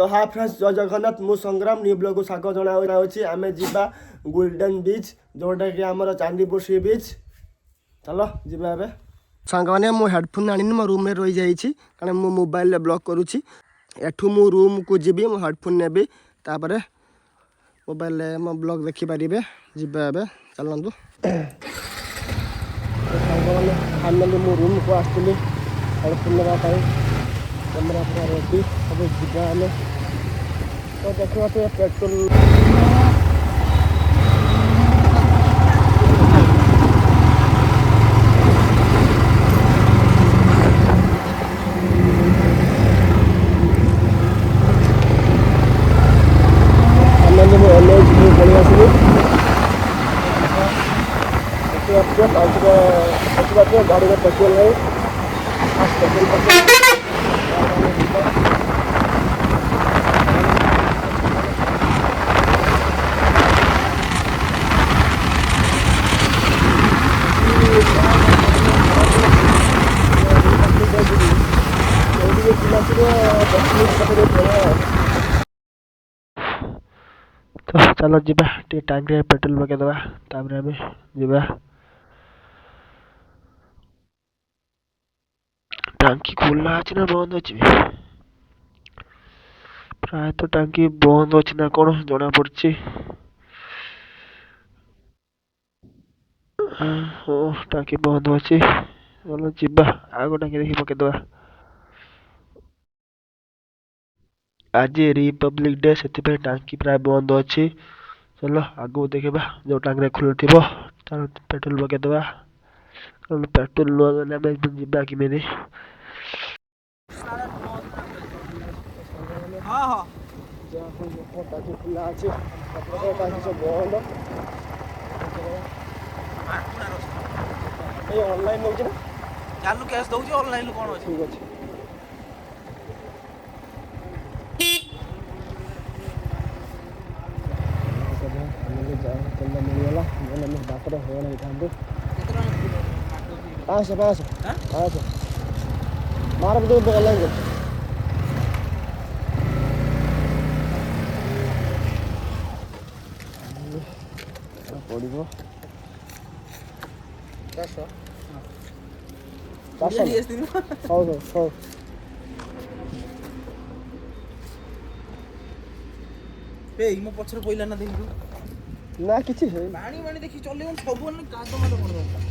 तो hi friends जय जगन्नाथ मु संग्राम न्यू ब्लॉग को स्वागत जनाऊँ आम जीवा गोल्डन बीच जोटा कि आमर चांदीपुर सी बीच चलो जीवा ए सांग मैंने मो हेडफोन आनी मो रूम में रही जाइए कारण मो मोबाइल ब्लॉग करुच्ची एठू मु रूम को जीवी मो हेडफोन नेबी तापर मोबाइल मो ब्लॉग देखिपारे जीवा ए चलतु सांग फाइनाली मो रूम को आसली हेडफोन नापी कैमेरा पूरा रेडी अब जीवा आम तो देखा तो पेट्रोल गाड़ी में पेट्रोल नहीं तो चलो जीवा टांकी पेट्रोल पकईदे तापर आम जीवा टांकी खोला अच्छी ना बंद अच्छी प्राय तो टांकी बंद अच्छी ना कौन जना पड़ी टांकी बंद अच्छी चलो जीवा आग टांकी देखी पकईदे आज रिपब्लिक डे से टांकी प्राय बंद अच्छी चलो आगू देखा जो टांगी खोल थी पेट्रोल पकईदे पेट्रोल न जीवा कि खुला अच्छे बंद ऑनलाइन नौ चालू कैश दौर ऑनलाइन कौन ठीक अच्छे मिलगला बाटर हईन होता 500 मार ऑनलाइन पड़ो 400 हौ मो पछर पइला ना दिन ना किछि है पानी पानी देखि चले सब कादो मत कोन दरकार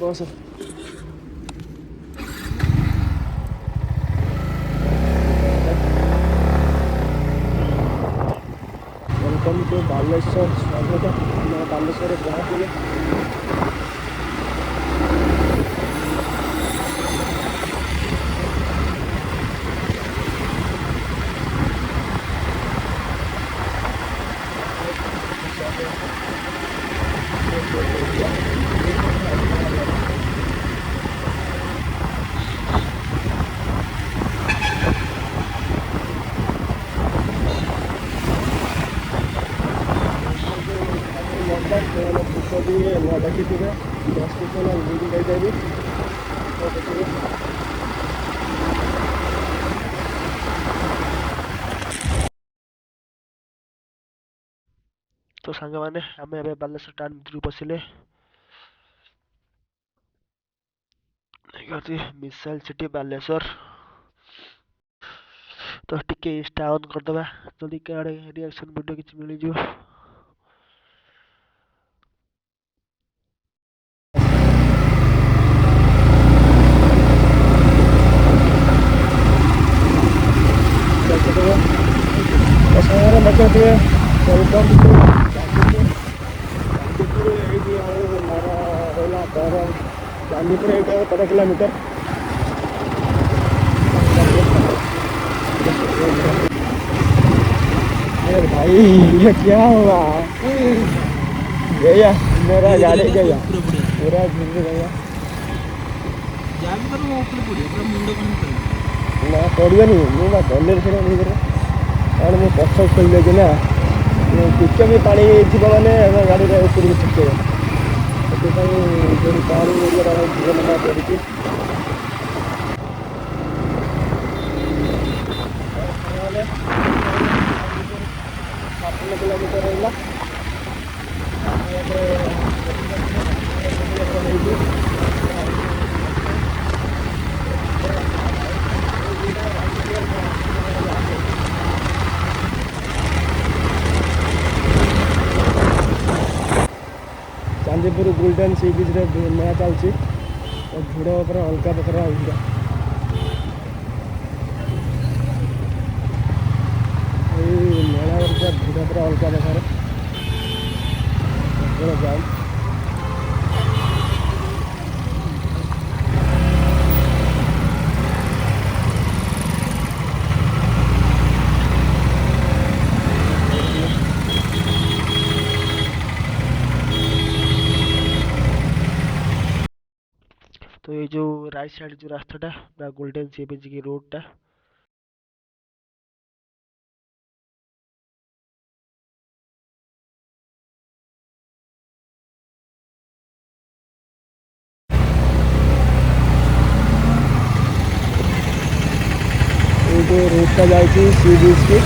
बस वेलकम टू बालेश्वर स्वागत मैं बालेश्वर पहुँचे देखी तो सांग मैंने आम ए बालेश्वर टाउन भर पशिले मिसाइल सिटी बालेश्वर तो टिके इंस्टा ऑन करदे जल्दी कड़े रिएक्शन वीडियो किसी मिल जाए वेलकम टू चांदीपुर 13 किलोमीटर अरे भाई ये क्या हुआ? गया मेरा धीरे गाड़ी धीरे गया पूरा पूरा पूरा धीरे गया ଯାହା ବି କରିବ ମୋ ଉପରେ ପଡ଼ିବ ପୁରା ମୁଣ୍ଡ କଣ କରିବ ନା ପଡ଼ିବନି ମୁଁ ବା ଗଲେ ସେଟା ଭିତରେ କାରଣ ମୁଁ ପଛ ଖୋଲିଦେଇଛି ନା ଟିକେ ବି ପାଣି ଥିବ ମାନେ ଆମ ଗାଡ଼ିର ଉପରକୁ ଛିଟେଇବ ସେଥିପାଇଁ ଯଦି ପାଣି ଏରିଆରେ ଆମେ ଧିର ନେବା ପଡ଼ିଛି କିଲୋମିଟର ରହିଲା ଚାନ୍ଦିପୁର ଗୋଲ୍ଡେନ୍ ସି ବିଚ୍ରେ ମେଳା ଚାଲିଛି ଭିଡ଼ ଉପରେ ଅଲଗା ପ୍ରକାର ଭିଡ଼ ଏଇ ମେଳାରେ ପୁରା ଭିଡ଼ ପୁରା ଅଲଗା ପ୍ରକାର ଯାଉ तो ये जो राइट साइड जो रास्ताटा बा गोल्डन सी बीच की रोडटा ये जो रोडटा जाइए सी बीच की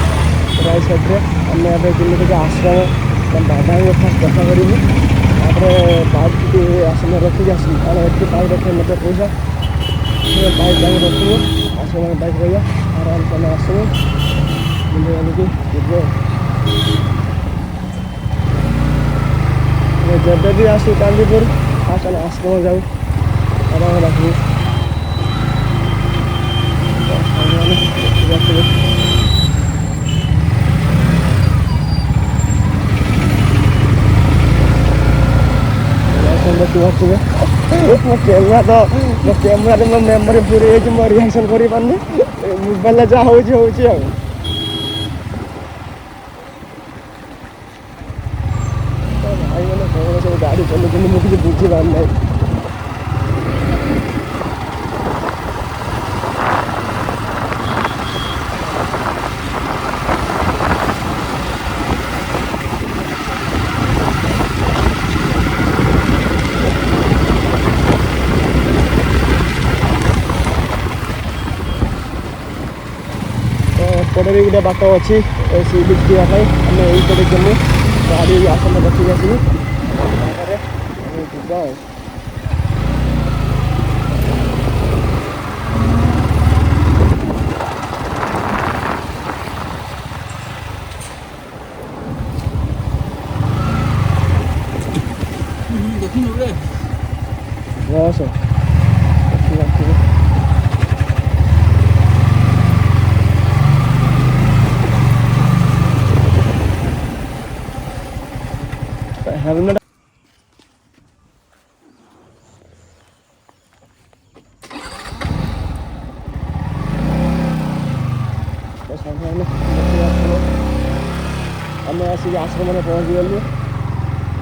राइट साइड रे आम यहाँ जिले के आश्रम बाबा फास्ट देखा करूँ बाइक की आश्रम रखी आसू कारण ये बाइक रखे मत पैसा बाइक जाए रखू आश्रम बाइक रहा आराम से आसू बुले बालिकी जब भी आसू चांदीपुर फास्ट आश्रम जाऊ आराम रखू ମୋ କ୍ୟାମେରାରେ ମୋ ମେମୋରି ପୁରୀ ହେଇଛି ମୋ ରିଆକ୍ସନ୍ କରିପାରୁନି ମୋବାଇଲରେ ଯାହା ହେଉଛି ହେଉଛି ଆଉ ଭାଇମାନେ କଣ ସବୁ ଗାଡ଼ି ଚଲାଉଛନ୍ତି ମୁଁ କିଛି ବୁଝିପାରୁନାହିଁ ଏପଟେ ବି ଗୋଟେ ବାଟ ଅଛି ସି ବିଚ୍ ଯିବା ପାଇଁ ଆମେ ଏଇପଟେ ଯିମୁ ଗାଡ଼ି ଆସନ ରଖିକି ଆସିବୁ ତାପରେ ଆମେ ଯିବା ଆଉ ଦେଖିନୁ ରେ ବସ ଦେଖିବା हेलमेट आम आसिक आश्रम में पहुँची गलु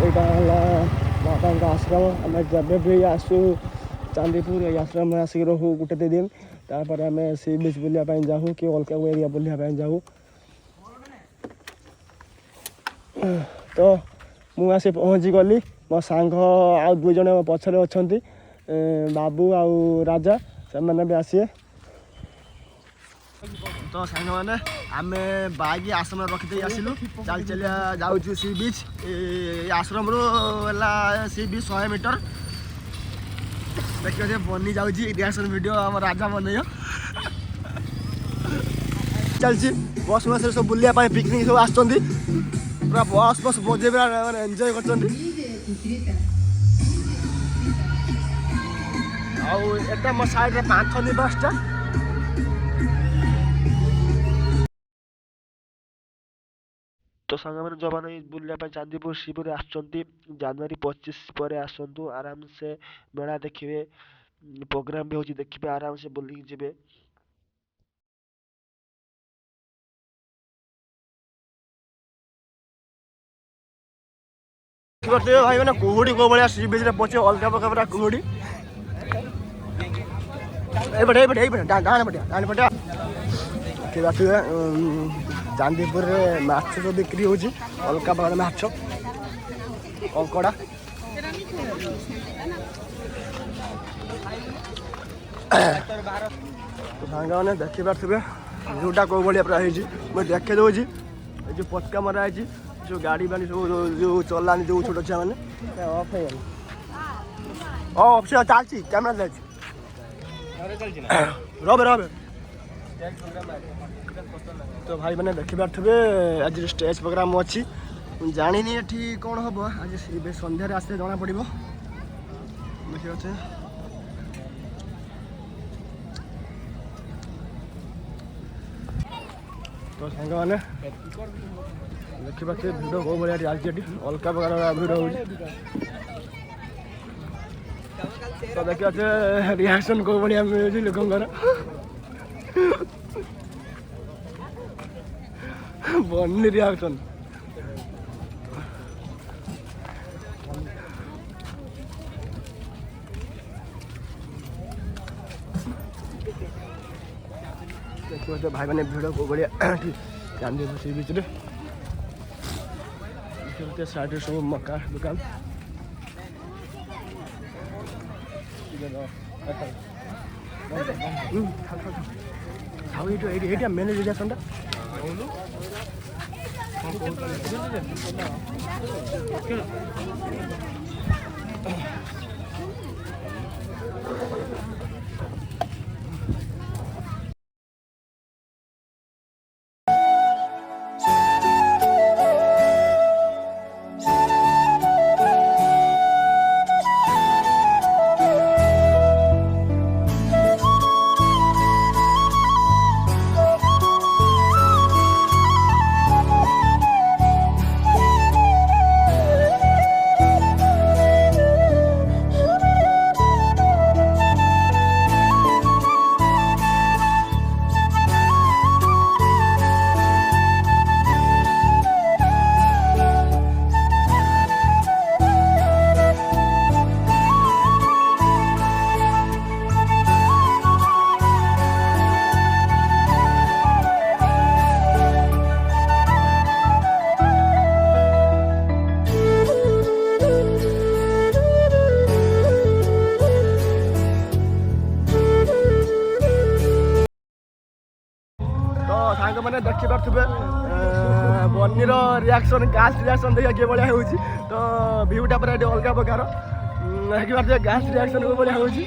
यहाँ बाबा आश्रम आम जब भी आसू चांदीपुर ये आश्रम में आसिक रहू गोटे दिन तापर आम सी बीच बुलायां जाऊँ कि अलग एरिया बुलायां जाऊँ तो ମୁଁ ଆସି ପହଞ୍ଚି ଗଲି ମୋ ସାଙ୍ଗ ଆଉ 2 ଜଣ ପଛରେ ଅଛନ୍ତି ବାବୁ ଆଉ ରାଜା ସେମାନେ ବି ଆସିବେ ତ ସାଙ୍ଗମାନେ ଆମେ ବାଇକ୍ ଆଶ୍ରମରେ ରଖିଦେଇ ଆସିଲୁ ଚାଲି ଚାଲି ଯାଉଛୁ ସି ବିଚ୍ ଏ ଆଶ୍ରମରୁ ହେଲା ସି ବିଚ୍ 100 ମିଟର ଦେଖିବ ବନି ଯାଉଛି ରିଆକ୍ସନ୍ ଭିଡ଼ିଓ ଆମ ରାଜା ବନେଇବ ଚାଲିଛି ବସ୍ ବସ୍ରେ ସବୁ ବୁଲିବା ପାଇଁ ପିକନିକ୍ ସବୁ ଆସୁଛନ୍ତି पूरा बस बस बजे मैंने एंजॉय कर मो साइड रे पांथनी बसटा तो सांग मैंने जो मैंने बुलाया चांदीपुर शिवपुर आसुँच जनवरी 25 पर आसतु आराम से मेला देखिए प्रोग्राम भी होची देखिए आराम से बुलिक जी ଭାଇ ମାନେ କୁହୁଡ଼ି କୋଉ ଭଳିଆ ସି ବିଚ୍ ରେ ପଛେ ଅଲଗା ପ୍ରକାର ପୁରା କୁହୁଡ଼ି। ଏଇପଟେ ଡାହାଣ ପଟିଆ ଦେଖିପାରୁଥିବେ ଚାନ୍ଦିପୁରରେ ମାଛ ସବୁ ବିକ୍ରି ହେଉଛି ଅଲଗା ପ୍ରକାର ମାଛ କଙ୍କଡ଼ା। ସାଙ୍ଗମାନେ ଦେଖିପାରୁଥିବେ ଭିଉଟା କୋଉ ଭଳିଆ ପୁରା ହେଇଛି। ମୁଁ ଦେଖେଇ ଦେଉଛି ଏ ଯେଉଁ ପତାକା ମରା ହେଇଛି ଯେଉଁ ଗାଡ଼ି ବାଡ଼ି ସବୁ ଯେଉଁ ଚଲାନି ଯେଉଁ ଛୋଟ ଛୁଆମାନେ ଅଫ୍ ହେଇଗଲା। ଅଫ୍ ସେ ଚାଲିଛି କ୍ୟାମେରା ଚାଲିଛି। ରବେ ତ ଭାଇମାନେ ଦେଖିପାରୁଥିବେ ଆଜି ଷ୍ଟେଜ୍ ପ୍ରୋଗ୍ରାମ୍ ଅଛି। ମୁଁ ଜାଣିନି ଏଠି କ'ଣ ହେବ ଆଜି ଏବେ ସନ୍ଧ୍ୟାରେ ଆସିଲେ ଜଣାପଡ଼ିବ। ଦେଖିପାରୁଥିବେ ତ ସାଙ୍ଗମାନେ ଦେଖିପାରୁଥିବେ ଭିଡ଼ କେଉଁ ଭଳିଆ ଚାଲିଛି ଏଠି ଅଲଗା ପ୍ରକାର ଭିଡ଼ ହେଉଛି। ତ ଦେଖିପାରୁଥିବେ ରିଆକ୍ସନ୍ କେଉଁ ଭଳିଆ ମିଳୁଛି ଲୋକଙ୍କର। ବନି ରିଆକ୍ସନ୍ ଦେଖିପାରୁଥିବେ ଭାଇମାନେ ଭିଡ଼ କେଉଁ ଭଳିଆ ଏଠି ଚାନ୍ଦିପୁର ସି ବିଚ୍ରେ। ଦେଖିପାରୁଥିବେ ସାଇଡ଼୍ରେ ସବୁ ମକା ଦୋକାନ। ଆଉ ଏଇଟା ମେନ୍ ରିଆକ୍ସନ୍ଟା ସାଙ୍ଗମାନେ ଦେଖିପାରୁଥିବେ ବନିର ରିଆକ୍ସନ୍ ଗ୍ୟାସ୍ ରିଆକ୍ସନ୍ ଦେଖିବା କିଏ ଭଳିଆ ହେଉଛି। ତ ଭିଉଟା ପୁରା ଏଠି ଅଲଗା ପ୍ରକାର ଦେଖିପାରୁଥିବେ ଗ୍ୟାସ୍ ରିଆକ୍ସନ୍ କେଉଁ ଭଳିଆ ହେଉଛି।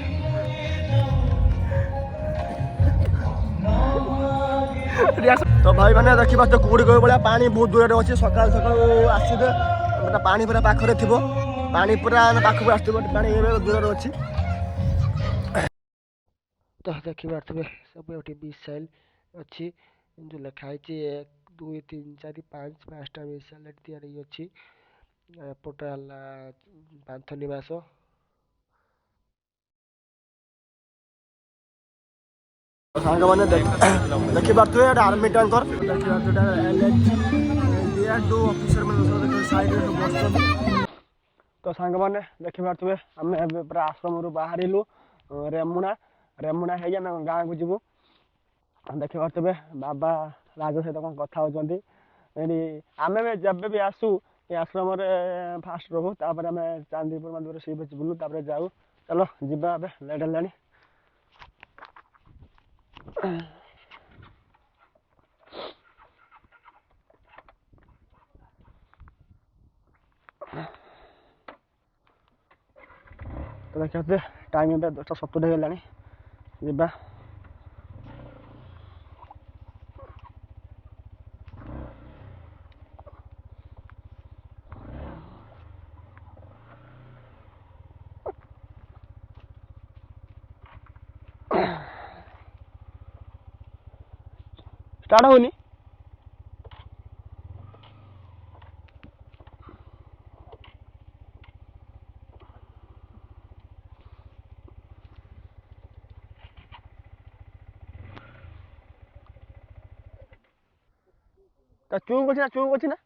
ତ ଭାଇମାନେ ଦେଖିପାରୁଥିବେ କୁହୁଡ଼ି କେଉଁ ଭଳିଆ ପାଣି ବହୁତ ଦୂରରେ ଅଛି। ସକାଳୁ ଆସିବେ ପାଣି ପୁରା ପାଖରେ ଥିବ। ପାଣି ପୁରା ପାଖକୁ ଆସିଥିବ ପାଣି ଏବେ ଦୂରରେ ଅଛି। ତ ଦେଖିପାରୁଥିବେ ସବୁ ଏଠି ମିସାଇଲ୍ ଅଛି जो लिखाई 1 2 3 4 5 5टा मिसाइल ତିଆରି ଅଛି। ଏପଟେ ହେଲା ପାନ୍ଥ ନିବାସ। ସାଙ୍ଗମାନେ ଦେଖିପାରୁଥିବେ ଏଇଟା ଆର୍ମି ଟ୍ୟାଙ୍କର ଅଫିସର ମାନେ ସାଇଡ୍ରେ ସବୁ ବସୁଛନ୍ତି। ତ ସାଙ୍ଗମାନେ ଦେଖିପାରୁଥିବେ ଆମେ ଏବେ ପୁରା ଆଶ୍ରମରୁ ବାହାରିଲୁ ରେମୁଣା ହେଇକି ଆମେ ଗାଁକୁ ଯିବୁ। ଦେଖିପାରୁଥିବେ ବାବା ରାଜ ସହିତ କ'ଣ କଥା ହେଉଛନ୍ତି ଏଠି। ଆମେ ଯେବେ ବି ଆସୁ ଏ ଆଶ୍ରମରେ ଫାଷ୍ଟ ରହୁ, ତାପରେ ଆମେ ଚାନ୍ଦିପୁର ମନ୍ଦିର ସି ବିଚ୍ ବୁଲୁ, ତାପରେ ଯାଉ। ଚାଲ ଯିବା ଏବେ ଲେଟ୍ ହେଲାଣି। ତ ଦେଖିପାରୁଥିବେ ଟାଇମ୍ ଏବେ 10:70 ହେଇଗଲାଣି। ଯିବା। ଷ୍ଟାର୍ଟ ହେଉନି। ତା ଚୁପ୍ ଅଛି ନା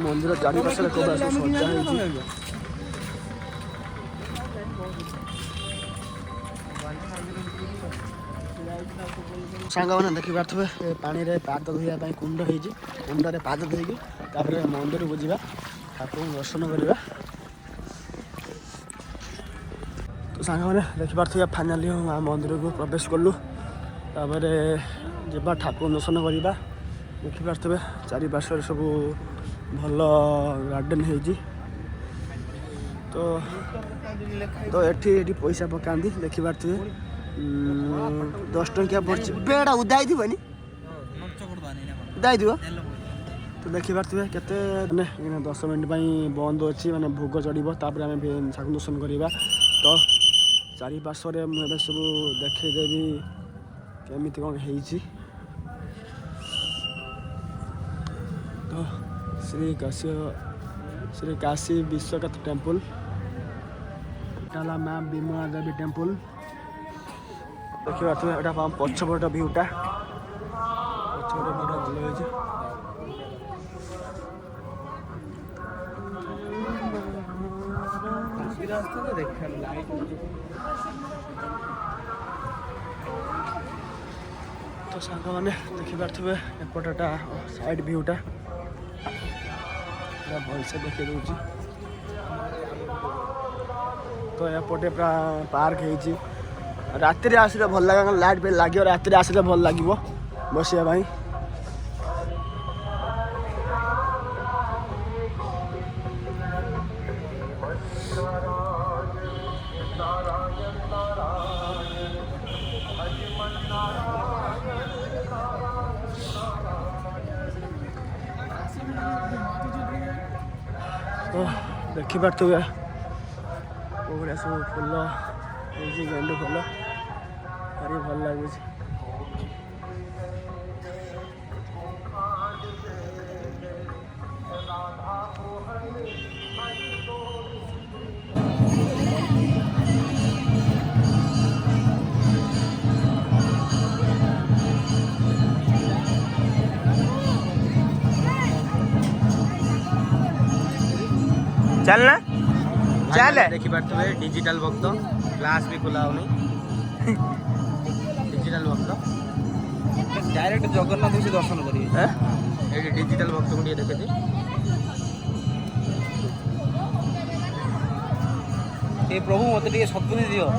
ମନ୍ଦିର ଚାରିପାର୍ଶ୍ୱରେ କୋଉଟା ସବୁ ସଜା ହେଇଛି। ସାଙ୍ଗମାନେ ଦେଖିପାରୁଥିବେ ଏ ପାଣିରେ ପାଦ ଧୋଇବା ପାଇଁ କୁଣ୍ଡ ହେଇଛି। କୁଣ୍ଡରେ ପାଦ ଧୋଇକି ତାପରେ ମନ୍ଦିରକୁ ଯିବା, ଠାକୁରଙ୍କୁ ଦର୍ଶନ କରିବା। ତ ସାଙ୍ଗମାନେ ଦେଖିପାରୁଥିବେ ଫାଇନାଲି ମନ୍ଦିରକୁ ପ୍ରବେଶ କଲୁ। ତାପରେ ଯିବା ଠାକୁର ଦର୍ଶନ କରିବା। ଦେଖିପାରୁଥିବେ ଚାରିପାର୍ଶ୍ୱରେ ସବୁ ଭଲ ଗାର୍ଡ଼େନ୍ ହେଇଛି। ତ ଏଠି ପଇସା ପକାନ୍ତି ଦେଖିପାରୁଥିବେ। 10 ଟଙ୍କିଆ ପଡ଼ିଛି। ବେଡ଼ା ଉଦା ହେଇଥିବନି, ଉଦା ହେଇଥିବ। ତ ଦେଖିପାରୁଥିବେ କେତେ ମାନେ 10 ମିନିଟ୍ ପାଇଁ ବନ୍ଦ ଅଛି, ମାନେ ଭୋଗ ଚଢ଼ିବ। ତାପରେ ଆମେ ଠାକୁର ଦର୍ଶନ କରିବା। ତ ଚାରିପାର୍ଶ୍ୱରେ ମୁଁ ଏବେ ସବୁ ଦେଖେଇଦେବି କେମିତି କ'ଣ ହେଇଛି। ତ ଶ୍ରୀ କାଶୀ ବିଶ୍ୱନାଥ ଟେମ୍ପଲ୍, ଏଟା ହେଲା ମା ବିମଳା ଦେବୀ ଟେମ୍ପଲ୍। ଦେଖିପାରୁଥିବେ ଏଇଟା ପଛପଟ ଭିୟୁଟା, ପଛପଟ ଭିୟୁଟା ଭଲ ହେଇଛି। ତ ସାଙ୍ଗମାନେ ଦେଖିପାରୁଥିବେ ଏପଟଟା ସାଇଡ୍ ଭିୟୁଟା ପୁରା ଭଲସେ ଦେଖେଇ ଦେଉଛି। ତ ଏପଟେ ପୁରା ପାର୍କ ହେଇଛି। ରାତିରେ ଆସିଲେ ଭଲ ଲାଗେ, ଲାଇଟ୍ ଫାଇଟ୍ ଲାଗିବ। ରାତିରେ ଆସିଲେ ଭଲ ଲାଗିବ ବସିବା ପାଇଁ। ତ ଦେଖିପାରୁଥିବେ କୋଉଭଳିଆ ସବୁ ଫୁଲ ହେଇଛି, ଗେଣ୍ଡୁ ଫୁଲ ଭାରି ଭଲ ଲାଗୁଛି। ଚାଲ ଦେଖିପାରୁଥିବେ ଡିଜିଟାଲ ଭକ୍ତ, କ୍ଲାସ୍ ବି ଖୋଲା ହଉନି। ଡିଜିଟାଲ ଭକ୍ତ ଡାଇରେକ୍ଟ ଜଗନ୍ନାଥଙ୍କୁ ସେ ଦର୍ଶନ କରିବେ। ଏଇଠି ଡିଜିଟାଲ ଭକ୍ତଙ୍କୁ ଟିକେ ଦେଖେଇଦିଏ। ଏ ପ୍ରଭୁ ମୋତେ ଟିକେ ସଦ୍ବୁଦ୍ଧି ଦିଅ।